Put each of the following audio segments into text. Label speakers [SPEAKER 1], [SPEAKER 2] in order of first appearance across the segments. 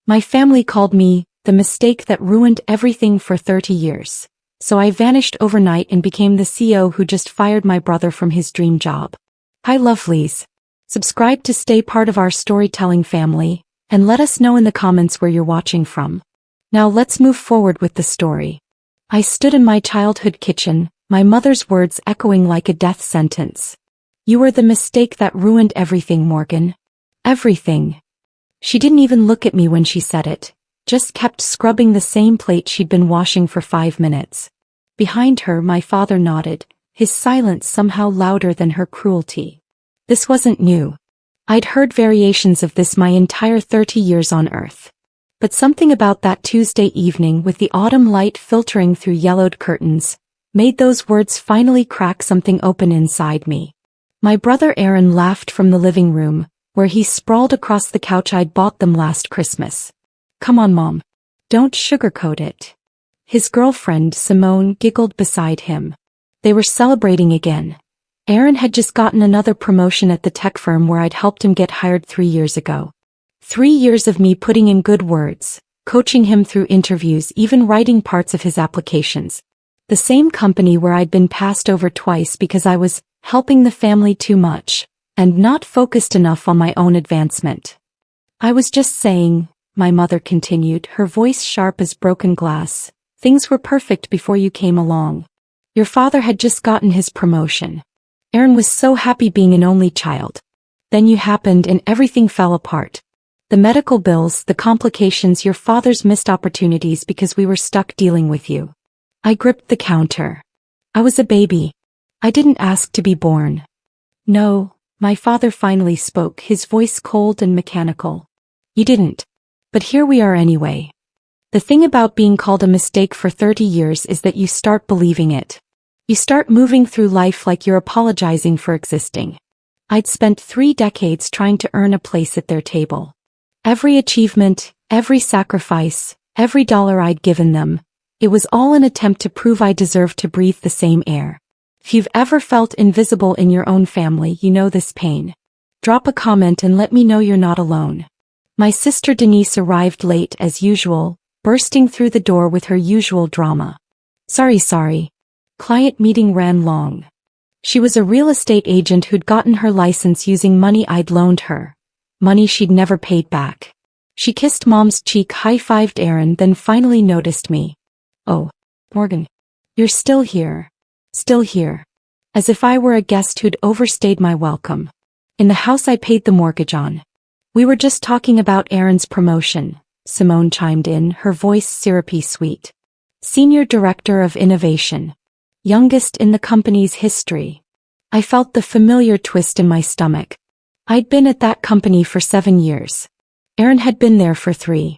[SPEAKER 1] My family called me the mistake that ruined everything for 30 years. So I vanished overnight and became the CEO who just fired my brother from his dream job. Hi lovelies. Subscribe to stay part of our storytelling family, and let us know in the comments where you're watching from. Now let's move forward with the story. I stood in my childhood kitchen, my mother's words echoing like a death sentence. You were the mistake that ruined everything, Morgan. Everything. She didn't even look at me when she said it, just kept scrubbing the same plate she'd been washing for 5 minutes. Behind her, my father nodded, his silence somehow louder than her cruelty. This wasn't new. I'd heard variations of this my entire 30 years on Earth. But something about that Tuesday evening with the autumn light filtering through yellowed curtains made those words finally crack something open inside me. My brother Aaron laughed from the living room, where he sprawled across the couch I'd bought them last Christmas. Come on, Mom. Don't sugarcoat it. His girlfriend, Simone, giggled beside him. They were celebrating again. Aaron had just gotten another promotion at the tech firm where I'd helped him get hired 3 years ago. 3 years of me putting in good words, coaching him through interviews, even writing parts of his applications. The same company where I'd been passed over twice because I was helping the family too much, and not focused enough on my own advancement. I was just saying, my mother continued, her voice sharp as broken glass, things were perfect before you came along. Your father had just gotten his promotion. Aaron was so happy being an only child. Then you happened and everything fell apart. The medical bills, the complications, your father's missed opportunities because we were stuck dealing with you. I gripped the counter. I was a baby. I didn't ask to be born. No. My father finally spoke, his voice cold and mechanical. You didn't. But here we are anyway. The thing about being called a mistake for 30 years is that you start believing it. You start moving through life like you're apologizing for existing. I'd spent 3 decades trying to earn a place at their table. Every achievement, every sacrifice, every dollar I'd given them, it was all an attempt to prove I deserved to breathe the same air. If you've ever felt invisible in your own family, you know this pain. Drop a comment and let me know you're not alone. My sister Denise arrived late as usual, bursting through the door with her usual drama. Sorry. Client meeting ran long. She was a real estate agent who'd gotten her license using money I'd loaned her. Money she'd never paid back. She kissed Mom's cheek, high-fived Aaron, then finally noticed me. Oh, Morgan. You're still here. Still here. As if I were a guest who'd overstayed my welcome. In the house I paid the mortgage on. We were just talking about Aaron's promotion, Simone chimed in, her voice syrupy sweet. Senior Director of Innovation. Youngest in the company's history. I felt the familiar twist in my stomach. I'd been at that company for 7 years. Aaron had been there for 3.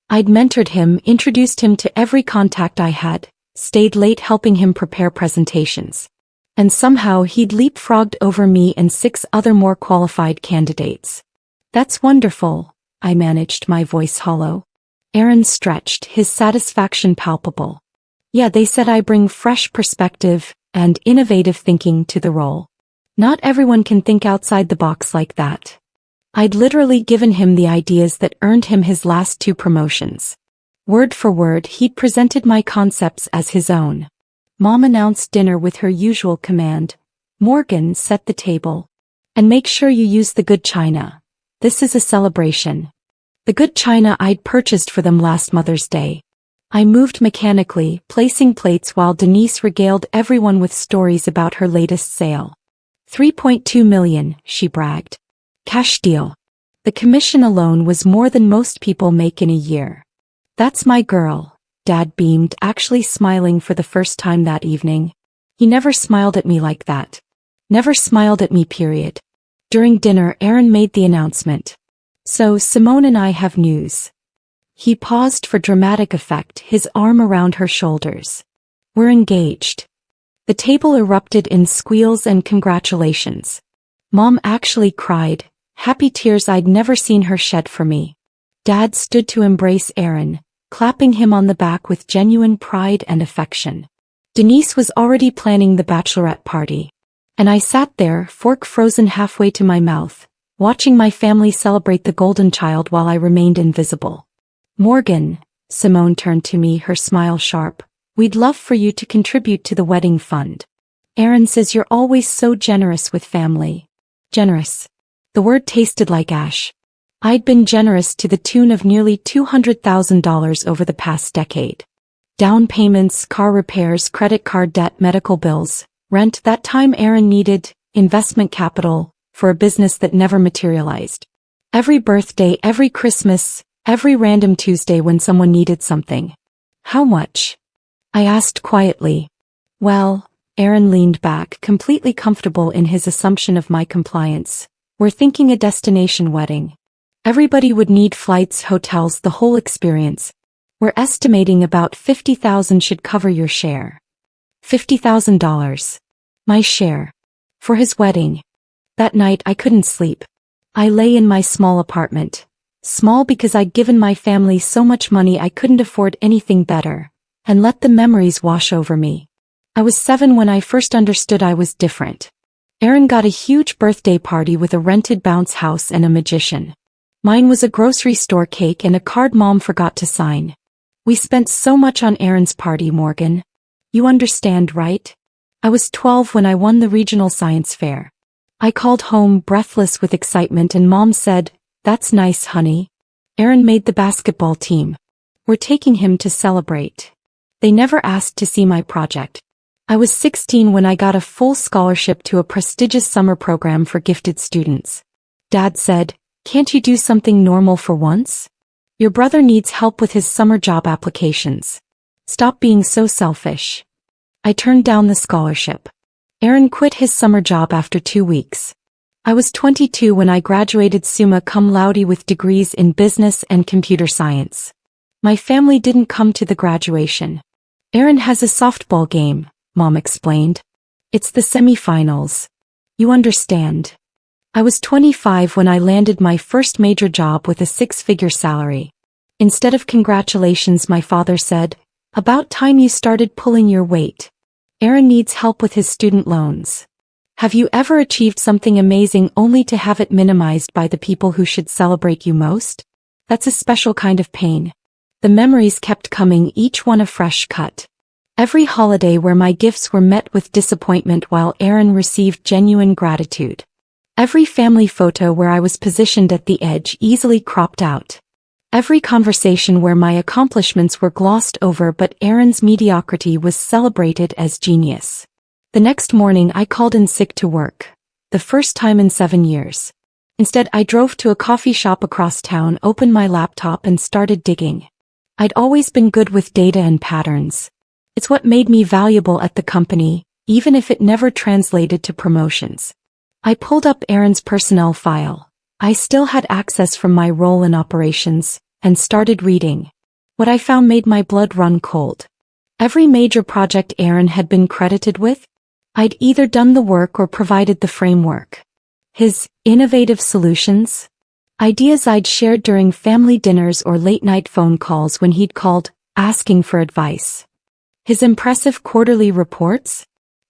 [SPEAKER 1] I'd mentored him, introduced him to every contact I had, stayed late helping him prepare presentations. And somehow he'd leapfrogged over me and 6 other more qualified candidates. That's wonderful, I managed, my voice hollow. Aaron stretched, his satisfaction palpable. Yeah, they said I bring fresh perspective and innovative thinking to the role. Not everyone can think outside the box like that. I'd literally given him the ideas that earned him his last 2 promotions. Word for word, he'd presented my concepts as his own. Mom announced dinner with her usual command. Morgan, set the table. And make sure you use the good china. This is a celebration. The good china I'd purchased for them last Mother's Day. I moved mechanically, placing plates while Denise regaled everyone with stories about her latest sale. 3.2 million, she bragged. Cash deal. The commission alone was more than most people make in a year. That's my girl, Dad beamed, actually smiling for the first time that evening. He never smiled at me like that. Never smiled at me, period. During dinner, Aaron made the announcement. So Simone and I have news. He paused for dramatic effect, his arm around her shoulders. We're engaged. The table erupted in squeals and congratulations. Mom actually cried, happy tears I'd never seen her shed for me. Dad stood to embrace Aaron, clapping him on the back with genuine pride and affection. Denise was already planning the bachelorette party. And I sat there, fork frozen halfway to my mouth, watching my family celebrate the golden child while I remained invisible. Morgan, Simone turned to me, her smile sharp. We'd love for you to contribute to the wedding fund. Aaron says you're always so generous with family. Generous. The word tasted like ash. I'd been generous to the tune of nearly $200,000 over the past decade. Down payments, car repairs, credit card debt, medical bills, rent. That time Aaron needed investment capital for a business that never materialized. Every birthday, every Christmas, every random Tuesday when someone needed something. How much? I asked quietly. Well, Aaron leaned back, completely comfortable in his assumption of my compliance. We're thinking a destination wedding. Everybody would need flights, hotels, the whole experience. We're estimating about $50,000 should cover your share. $50,000. My share. For his wedding. That night I couldn't sleep. I lay in my small apartment. Small because I'd given my family so much money I couldn't afford anything better, and let the memories wash over me. I was 7 when I first understood I was different. Aaron got a huge birthday party with a rented bounce house and a magician. Mine was a grocery store cake and a card Mom forgot to sign. We spent so much on Aaron's party, Morgan. You understand, right? I was 12 when I won the regional science fair. I called home breathless with excitement and Mom said, "That's nice, honey. Aaron made the basketball team. We're taking him to celebrate." They never asked to see my project. I was 16 when I got a full scholarship to a prestigious summer program for gifted students. Dad said, "Can't you do something normal for once? Your brother needs help with his summer job applications. Stop being so selfish." I turned down the scholarship. Aaron quit his summer job after 2 weeks. I was 22 when I graduated summa cum laude with degrees in business and computer science. My family didn't come to the graduation. Aaron has a softball game, Mom explained. It's the semifinals. You understand. I was 25 when I landed my first major job with a 6-figure salary. Instead of congratulations, my father said, "About time you started pulling your weight. Aaron needs help with his student loans." Have you ever achieved something amazing only to have it minimized by the people who should celebrate you most? That's a special kind of pain. The memories kept coming, each one a fresh cut. Every holiday where my gifts were met with disappointment while Aaron received genuine gratitude. Every family photo where I was positioned at the edge, easily cropped out. Every conversation where my accomplishments were glossed over but Aaron's mediocrity was celebrated as genius. The next morning I called in sick to work. The first time in 7 years. Instead I drove to a coffee shop across town, opened my laptop and started digging. I'd always been good with data and patterns. It's what made me valuable at the company, even if it never translated to promotions. I pulled up Aaron's personnel file. I still had access from my role in operations, and started reading. What I found made my blood run cold. Every major project Aaron had been credited with, I'd either done the work or provided the framework. His innovative solutions? Ideas I'd shared during family dinners or late-night phone calls when he'd called, asking for advice. His impressive quarterly reports?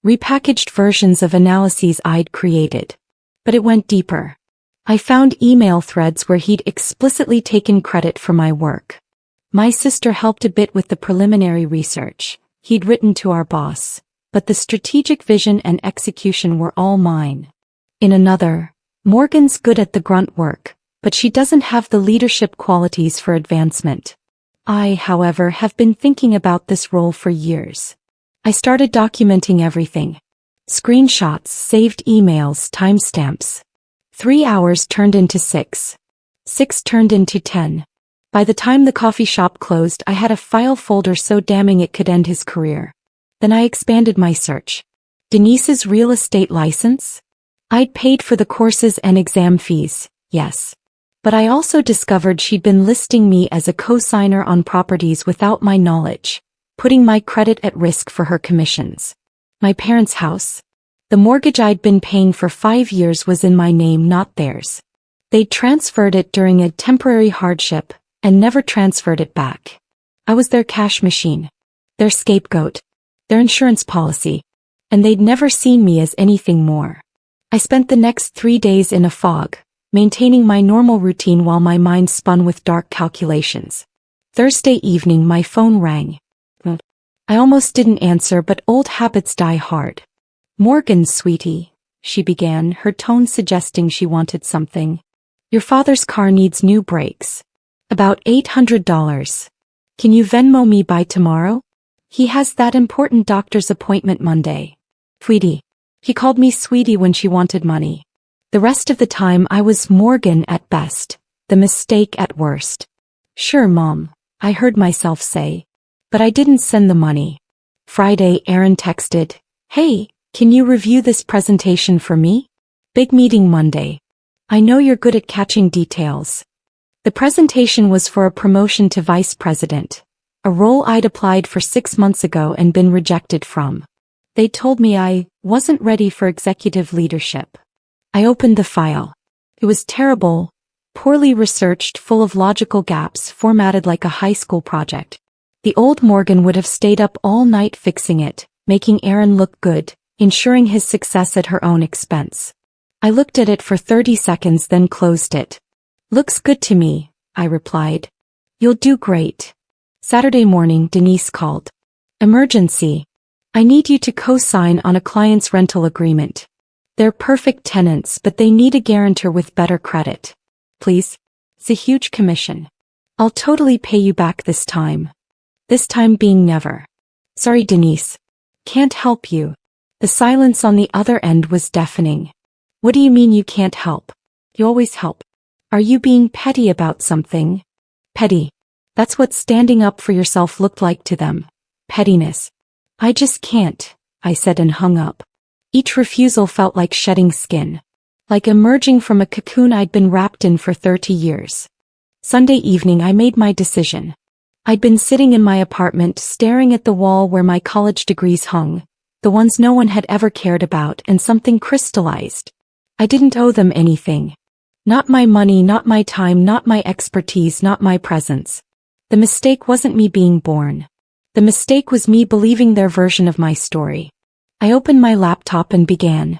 [SPEAKER 1] Repackaged versions of analyses I'd created. But it went deeper. I found email threads where he'd explicitly taken credit for my work. My sister helped a bit with the preliminary research he'd written to our boss, but the strategic vision and execution were all mine. In another, Morgan's good at the grunt work, but she doesn't have the leadership qualities for advancement. I, however, have been thinking about this role for years. I started documenting everything. Screenshots, saved emails, timestamps. 3 hours turned into 6. 6 turned into 10. By the time the coffee shop closed, I had a file folder so damning it could end his career. Then I expanded my search. Denise's real estate license? I'd paid for the courses and exam fees, yes. But I also discovered she'd been listing me as a co-signer on properties without my knowledge, putting my credit at risk for her commissions. My parents' house? The mortgage I'd been paying for 5 years was in my name, not theirs. They'd transferred it during a temporary hardship, and never transferred it back. I was their cash machine, their scapegoat, their insurance policy, and they'd never seen me as anything more. I spent the next 3 days in a fog, maintaining my normal routine while my mind spun with dark calculations. Thursday evening my phone rang. I almost didn't answer, but old habits die hard. "Morgan, sweetie," she began, her tone suggesting she wanted something. "Your father's car needs new brakes. About $800. Can you Venmo me by tomorrow? He has that important doctor's appointment Monday." Sweetie. He called me sweetie when she wanted money. The rest of the time I was Morgan at best, the mistake at worst. "Sure, Mom," I heard myself say. But I didn't send the money. Friday, Aaron texted, "Hey, can you review this presentation for me? Big meeting Monday. I know you're good at catching details." The presentation was for a promotion to vice president, a role I'd applied for 6 months ago and been rejected from. They told me I wasn't ready for executive leadership. I opened the file. It was terrible, poorly researched, full of logical gaps, formatted like a high school project. The old Morgan would have stayed up all night fixing it, making Aaron look good, ensuring his success at her own expense. I looked at it for 30 seconds, then closed it. "Looks good to me," I replied. "You'll do great." Saturday morning, Denise called. "Emergency. I need you to co-sign on a client's rental agreement. They're perfect tenants, but they need a guarantor with better credit. Please. It's a huge commission. I'll totally pay you back this time. This time being never." "Sorry, Denise. Can't help you." The silence on the other end was deafening. "What do you mean you can't help? You always help. Are you being petty about something?" Petty. That's what standing up for yourself looked like to them. Pettiness. "I just can't," I said and hung up. Each refusal felt like shedding skin. Like emerging from a cocoon I'd been wrapped in for 30 years. Sunday evening I made my decision. I'd been sitting in my apartment staring at the wall where my college degrees hung, the ones no one had ever cared about, and something crystallized. I didn't owe them anything. Not my money, not my time, not my expertise, not my presence. The mistake wasn't me being born. The mistake was me believing their version of my story. I opened my laptop and began.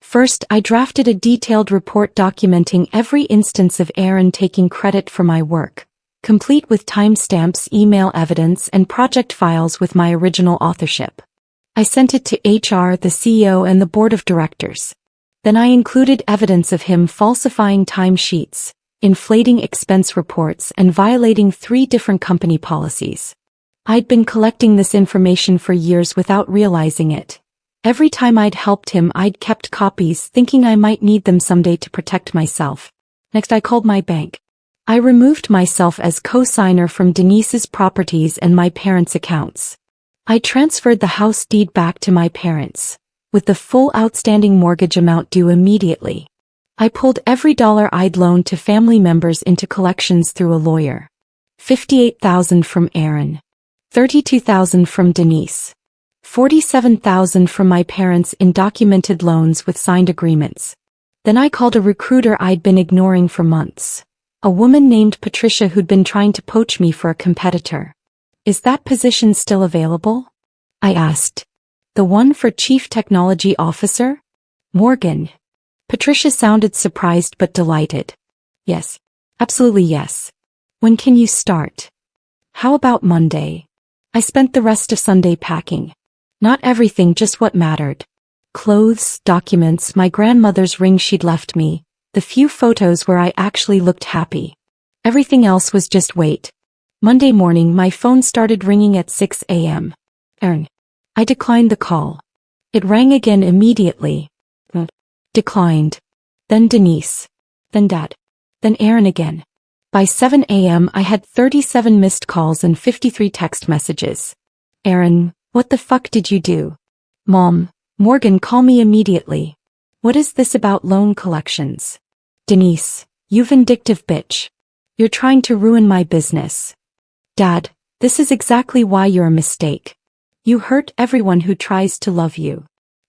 [SPEAKER 1] First, I drafted a detailed report documenting every instance of Aaron taking credit for my work, complete with timestamps, email evidence, and project files with my original authorship. I sent it to HR, the CEO, and the board of directors. Then I included evidence of him falsifying timesheets, inflating expense reports, and violating 3 different company policies. I'd been collecting this information for years without realizing it. Every time I'd helped him, I'd kept copies, thinking I might need them someday to protect myself. Next, I called my bank. I removed myself as co-signer from Denise's properties and my parents' accounts. I transferred the house deed back to my parents, with the full outstanding mortgage amount due immediately. I pulled every dollar I'd loaned to family members into collections through a lawyer. $58,000 from Aaron. $32,000 from Denise. $47,000 from my parents in documented loans with signed agreements. Then I called a recruiter I'd been ignoring for months. A woman named Patricia who'd been trying to poach me for a competitor. "Is that position still available?" I asked. "The one for Chief Technology Officer?" "Morgan." Patricia sounded surprised but delighted. "Yes. Absolutely yes. When can you start?" "How about Monday?" I spent the rest of Sunday packing. Not everything, just what mattered. Clothes, documents, my grandmother's ring she'd left me, the few photos where I actually looked happy. Everything else was just wait. Monday morning my phone started ringing at 6 a.m. Aaron. I declined the call. It rang again immediately. Declined. Then Denise. Then Dad. Then Aaron again. By 7 a.m. I had 37 missed calls and 53 text messages. "Aaron, what the fuck did you do?" "Mom, Morgan, call me immediately." "What is this about loan collections?" "Denise, you vindictive bitch. You're trying to ruin my business." "Dad, this is exactly why you're a mistake. You hurt everyone who tries to love you."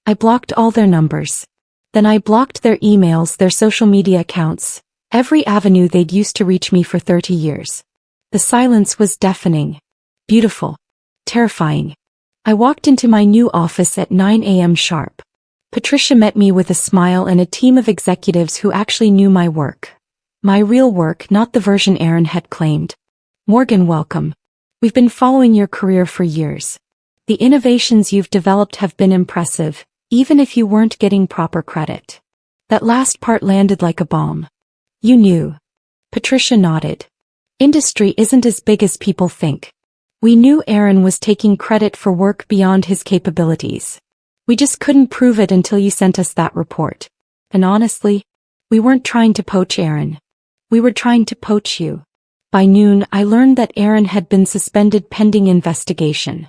[SPEAKER 1] I blocked all their numbers. Then I blocked their emails, their social media accounts, every avenue they'd used to reach me for 30 years. The silence was deafening. Beautiful. Terrifying. I walked into my new office at 9 a.m. sharp. Patricia met me with a smile and a team of executives who actually knew my work. My real work, not the version Aaron had claimed. Morgan, welcome. We've been following your career for years. The innovations you've developed have been impressive, even if you weren't getting proper credit. That last part landed like a bomb. You knew. Patricia nodded. Industry isn't as big as people think. We knew Aaron was taking credit for work beyond his capabilities. We just couldn't prove it until you sent us that report. And honestly, we weren't trying to poach Aaron. We were trying to poach you. By noon, I learned that Aaron had been suspended pending investigation.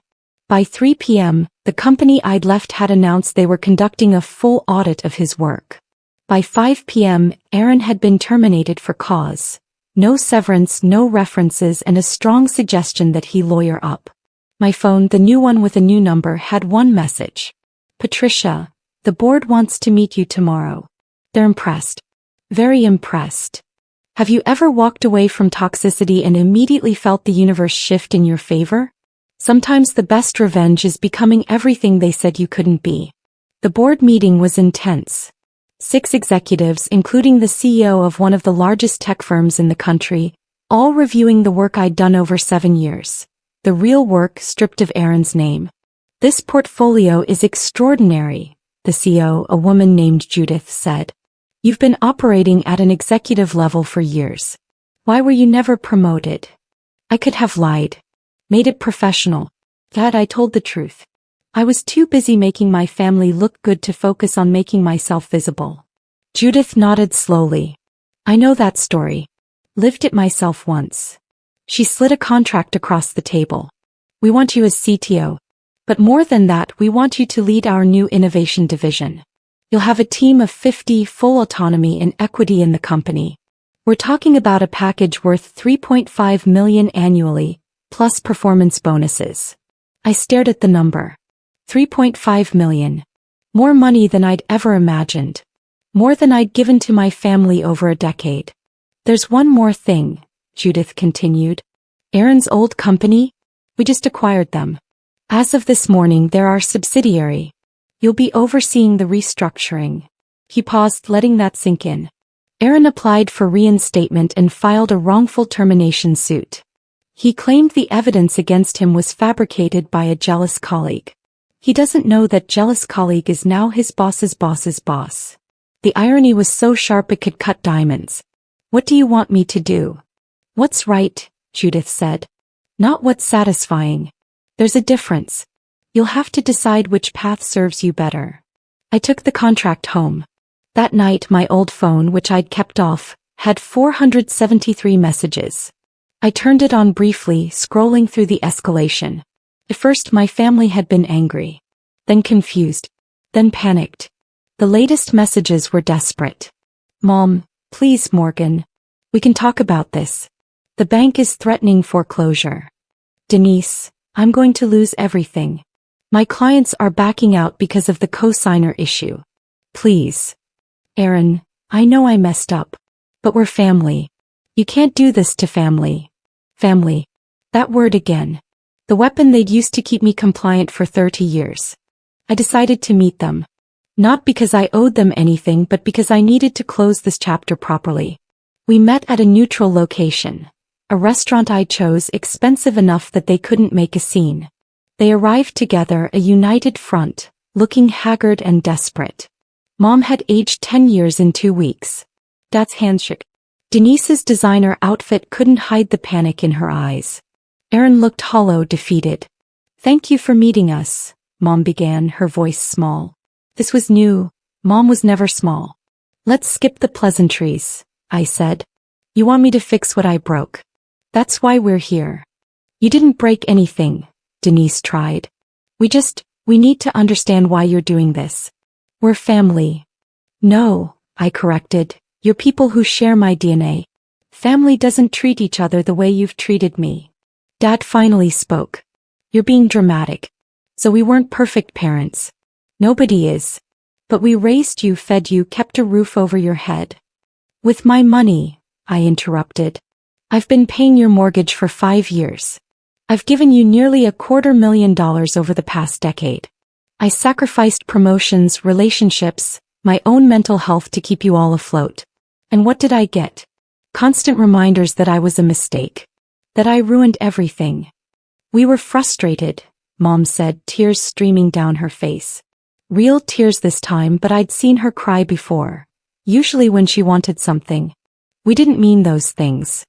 [SPEAKER 1] By 3 p.m., the company I'd left had announced they were conducting a full audit of his work. By 5 p.m., Aaron had been terminated for cause. No severance, no references, and a strong suggestion that he lawyer up. My phone, the new one with a new number, had one message. Patricia, the board wants to meet you tomorrow. They're impressed. Very impressed. Have you ever walked away from toxicity and immediately felt the universe shift in your favor? Sometimes the best revenge is becoming everything they said you couldn't be. The board meeting was intense. 6 executives, including the CEO of one of the largest tech firms in the country, all reviewing the work I'd done over 7 years. The real work stripped of Aaron's name. This portfolio is extraordinary, the CEO, a woman named Judith, said. You've been operating at an executive level for years. Why were you never promoted? I could have lied. Made it professional. Glad I told the truth. I was too busy making my family look good to focus on making myself visible. Judith nodded slowly. I know that story. Lived it myself once. She slid a contract across the table. We want you as CTO. But more than that, we want you to lead our new innovation division. You'll have a team of 50, full autonomy and equity in the company. We're talking about a package worth $3.5 million annually, plus performance bonuses. I stared at the number. $3.5 million. More money than I'd ever imagined. More than I'd given to my family over a decade. There's one more thing, Judith continued. Aaron's old company? We just acquired them. As of this morning, they're our subsidiary. You'll be overseeing the restructuring. He paused, letting that sink in. Aaron applied for reinstatement and filed a wrongful termination suit. He claimed the evidence against him was fabricated by a jealous colleague. He doesn't know that jealous colleague is now his boss's boss's boss. The irony was so sharp it could cut diamonds. What do you want me to do? What's right, Judith said. Not what's satisfying. There's a difference. You'll have to decide which path serves you better. I took the contract home. That night my old phone, which I'd kept off, had 473 messages. I turned it on briefly, scrolling through the escalation. At first my family had been angry. Then confused. Then panicked. The latest messages were desperate. Mom, please, Morgan. We can talk about this. The bank is threatening foreclosure. Denise, I'm going to lose everything. My clients are backing out because of the cosigner issue. Please. Aaron, I know I messed up. But we're family. You can't do this to family. Family. That word again. The weapon they'd used to keep me compliant for 30 years. I decided to meet them. Not because I owed them anything, but because I needed to close this chapter properly. We met at a neutral location. A restaurant I chose, expensive enough that they couldn't make a scene. They arrived together, a united front, looking haggard and desperate. Mom had aged 10 years in 2 weeks. Dad's handshake. Denise's designer outfit couldn't hide the panic in her eyes. Aaron looked hollow, defeated. Thank you for meeting us, Mom began, her voice small. This was new. Mom was never small. Let's skip the pleasantries, I said. You want me to fix what I broke. That's why we're here. You didn't break anything, Denise tried. We need to understand why you're doing this. We're family. No, I corrected. You're people who share my DNA. Family doesn't treat each other the way you've treated me. Dad finally spoke. You're being dramatic. So we weren't perfect parents. Nobody is. But we raised you, fed you, kept a roof over your head. With my money, I interrupted. I've been paying your mortgage for 5 years. I've given you nearly $250,000 over the past decade. I sacrificed promotions, relationships, my own mental health to keep you all afloat. And what did I get? Constant reminders that I was a mistake. That I ruined everything. We were frustrated, Mom said, tears streaming down her face. Real tears this time, but I'd seen her cry before. Usually when she wanted something. We didn't mean those things.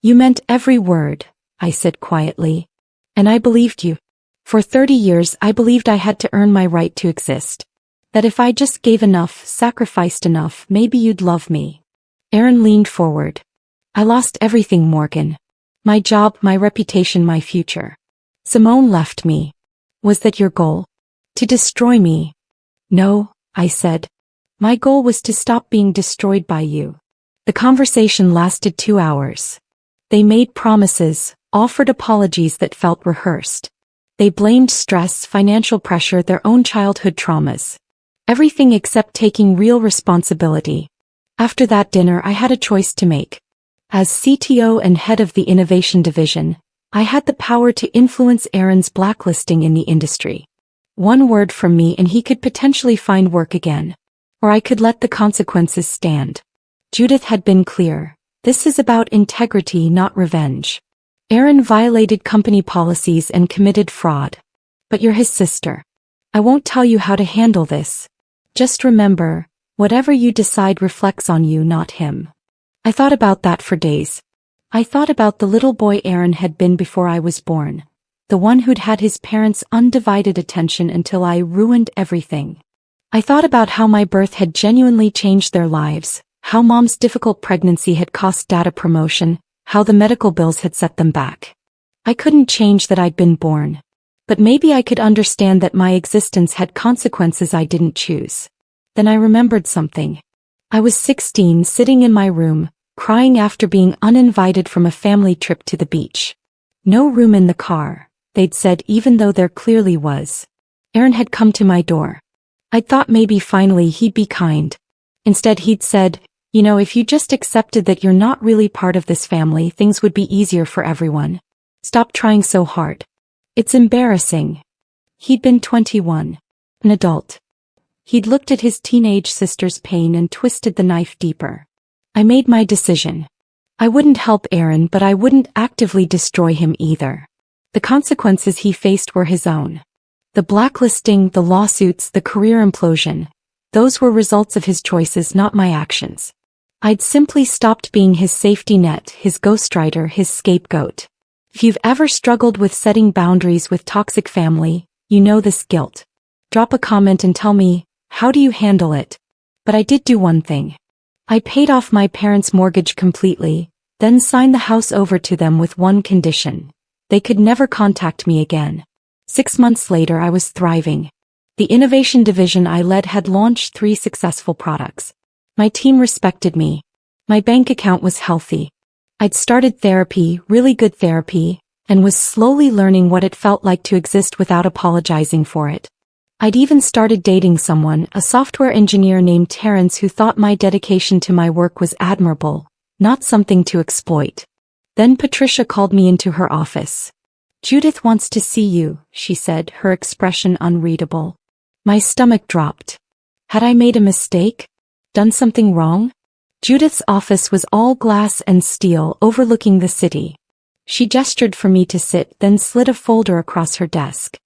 [SPEAKER 1] You meant every word, I said quietly. And I believed you. For 30 years I believed I had to earn my right to exist. That if I just gave enough, sacrificed enough, maybe you'd love me. Aaron leaned forward. I lost everything, Morgan. My job, my reputation, my future. Simone left me. Was that your goal? To destroy me? No, I said. My goal was to stop being destroyed by you. The conversation lasted 2 hours. They made promises, offered apologies that felt rehearsed. They blamed stress, financial pressure, their own childhood traumas. Everything except taking real responsibility. After that dinner I had a choice to make. As CTO and head of the innovation division, I had the power to influence Aaron's blacklisting in the industry. One word from me and he could potentially find work again. Or I could let the consequences stand. Judith had been clear. This is about integrity, not revenge. Aaron violated company policies and committed fraud. But you're his sister. I won't tell you how to handle this. Just remember, whatever you decide reflects on you, not him. I thought about that for days. I thought about the little boy Aaron had been before I was born. The one who'd had his parents' undivided attention until I ruined everything. I thought about how my birth had genuinely changed their lives, how Mom's difficult pregnancy had cost Dad promotion, how the medical bills had set them back. I couldn't change that I'd been born. But maybe I could understand that my existence had consequences I didn't choose. Then I remembered something. I was 16, sitting in my room, crying after being uninvited from a family trip to the beach. No room in the car, they'd said, even though there clearly was. Aaron had come to my door. I'd thought maybe finally he'd be kind. Instead he'd said, you know, if you just accepted that you're not really part of this family, things would be easier for everyone. Stop trying so hard. It's embarrassing. He'd been 21. An adult. He'd looked at his teenage sister's pain and twisted the knife deeper. I made my decision. I wouldn't help Aaron, but I wouldn't actively destroy him either. The consequences he faced were his own. The blacklisting, the lawsuits, the career implosion. Those were results of his choices, not my actions. I'd simply stopped being his safety net, his ghostwriter, his scapegoat. If you've ever struggled with setting boundaries with toxic family, you know this guilt. Drop a comment and tell me, how do you handle it? But I did do one thing. I paid off my parents' mortgage completely, then signed the house over to them with one condition. They could never contact me again. 6 months later I was thriving. The innovation division I led had launched 3 successful products. My team respected me. My bank account was healthy. I'd started therapy, really good therapy, and was slowly learning what it felt like to exist without apologizing for it. I'd even started dating someone, a software engineer named Terrence, who thought my dedication to my work was admirable, not something to exploit. Then Patricia called me into her office. Judith wants to see you, she said, her expression unreadable. My stomach dropped. Had I made a mistake? Done something wrong? Judith's office was all glass and steel, overlooking the city. She gestured for me to sit, then slid a folder across her desk.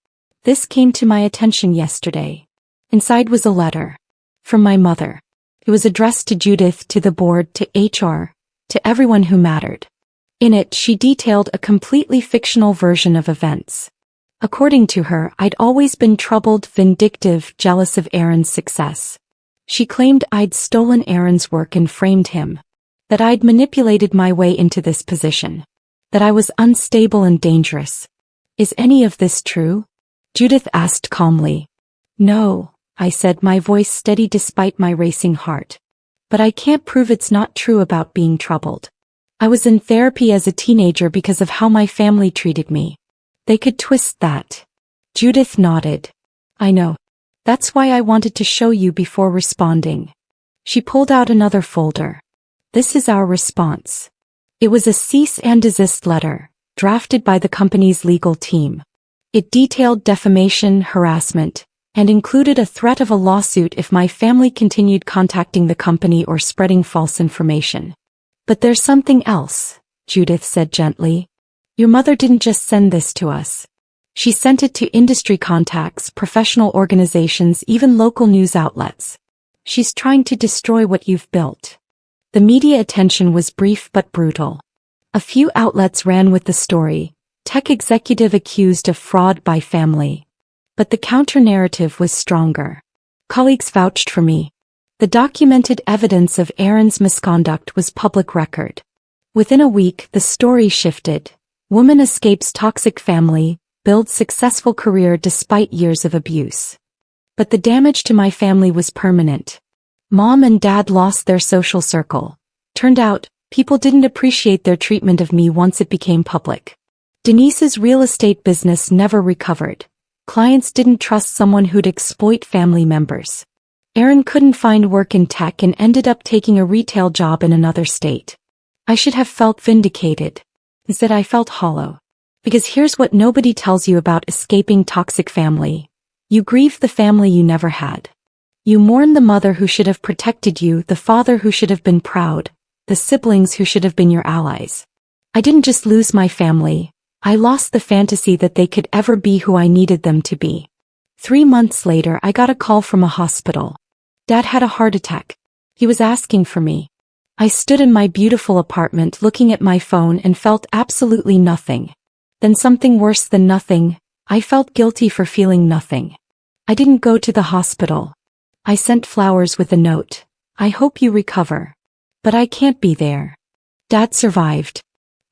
[SPEAKER 1] This came to my attention yesterday. Inside was a letter. From my mother. It was addressed to Judith, to the board, to HR, to everyone who mattered. In it, she detailed a completely fictional version of events. According to her, I'd always been troubled, vindictive, jealous of Aaron's success. She claimed I'd stolen Aaron's work and framed him. That I'd manipulated my way into this position. That I was unstable and dangerous. Is any of this true? Judith asked calmly. No, I said, my voice steady despite my racing heart. But I can't prove it's not true about being troubled. I was in therapy as a teenager because of how my family treated me. They could twist that. Judith nodded. I know. That's why I wanted to show you before responding. She pulled out another folder. This is our response. It was a cease and desist letter, drafted by the company's legal team. It detailed defamation, harassment, and included a threat of a lawsuit if my family continued contacting the company or spreading false information. But there's something else, Judith said gently. Your mother didn't just send this to us. She sent it to industry contacts, professional organizations, even local news outlets. She's trying to destroy what you've built. The media attention was brief but brutal. A few outlets ran with the story. Tech executive accused of fraud by family. But the counter-narrative was stronger. Colleagues vouched for me. The documented evidence of Aaron's misconduct was public record. Within a week, the story shifted. Woman escapes toxic family, builds successful career despite years of abuse. But the damage to my family was permanent. Mom and Dad lost their social circle. Turned out, people didn't appreciate their treatment of me once it became public. Denise's real estate business never recovered. Clients didn't trust someone who'd exploit family members. Aaron couldn't find work in tech and ended up taking a retail job in another state. I should have felt vindicated. Instead, I felt hollow. Because here's what nobody tells you about escaping toxic family. You grieve the family you never had. You mourn the mother who should have protected you, the father who should have been proud, the siblings who should have been your allies. I didn't just lose my family. I lost the fantasy that they could ever be who I needed them to be. 3 months later, I got a call from a hospital. Dad had a heart attack. He was asking for me. I stood in my beautiful apartment looking at my phone and felt absolutely nothing. Then something worse than nothing. I felt guilty for feeling nothing. I didn't go to the hospital. I sent flowers with a note. I hope you recover. But I can't be there. Dad survived.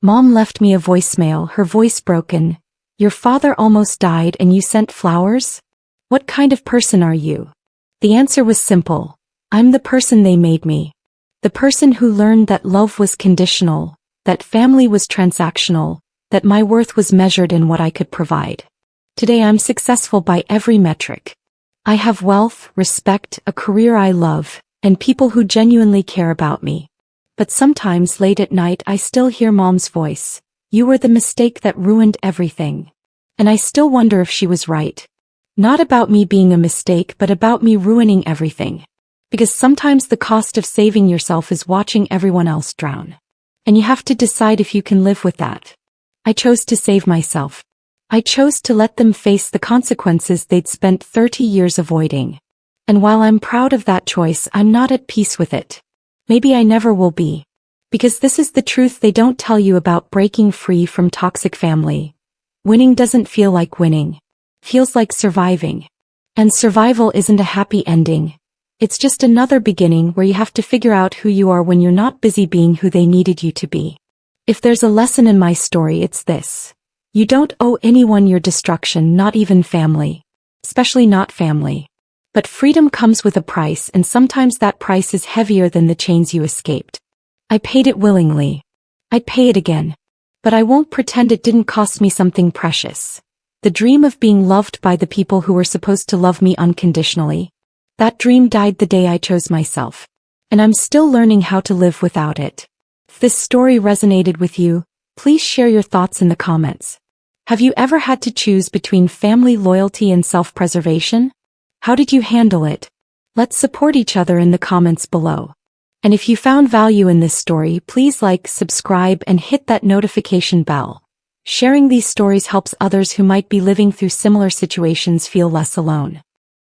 [SPEAKER 1] Mom left me a voicemail, her voice broken. Your father almost died and you sent flowers? What kind of person are you? The answer was simple. I'm the person they made me. The person who learned that love was conditional, that family was transactional, that my worth was measured in what I could provide. Today I'm successful by every metric. I have wealth, respect, a career I love, and people who genuinely care about me. But sometimes late at night I still hear Mom's voice. You were the mistake that ruined everything. And I still wonder if she was right. Not about me being a mistake, but about me ruining everything. Because sometimes the cost of saving yourself is watching everyone else drown. And you have to decide if you can live with that. I chose to save myself. I chose to let them face the consequences they'd spent 30 years avoiding. And while I'm proud of that choice, I'm not at peace with it. Maybe I never will be. Because this is the truth they don't tell you about breaking free from toxic family. Winning doesn't feel like winning. It feels like surviving. And survival isn't a happy ending. It's just another beginning where you have to figure out who you are when you're not busy being who they needed you to be. If there's a lesson in my story, it's this. You don't owe anyone your destruction, not even family. Especially not family. But freedom comes with a price, and sometimes that price is heavier than the chains you escaped. I paid it willingly. I'd pay it again. But I won't pretend it didn't cost me something precious. The dream of being loved by the people who were supposed to love me unconditionally. That dream died the day I chose myself. And I'm still learning how to live without it. If this story resonated with you, please share your thoughts in the comments. Have you ever had to choose between family loyalty and self-preservation? How did you handle it? Let's support each other in the comments below. And if you found value in this story, please like, subscribe, and hit that notification bell. Sharing these stories helps others who might be living through similar situations feel less alone.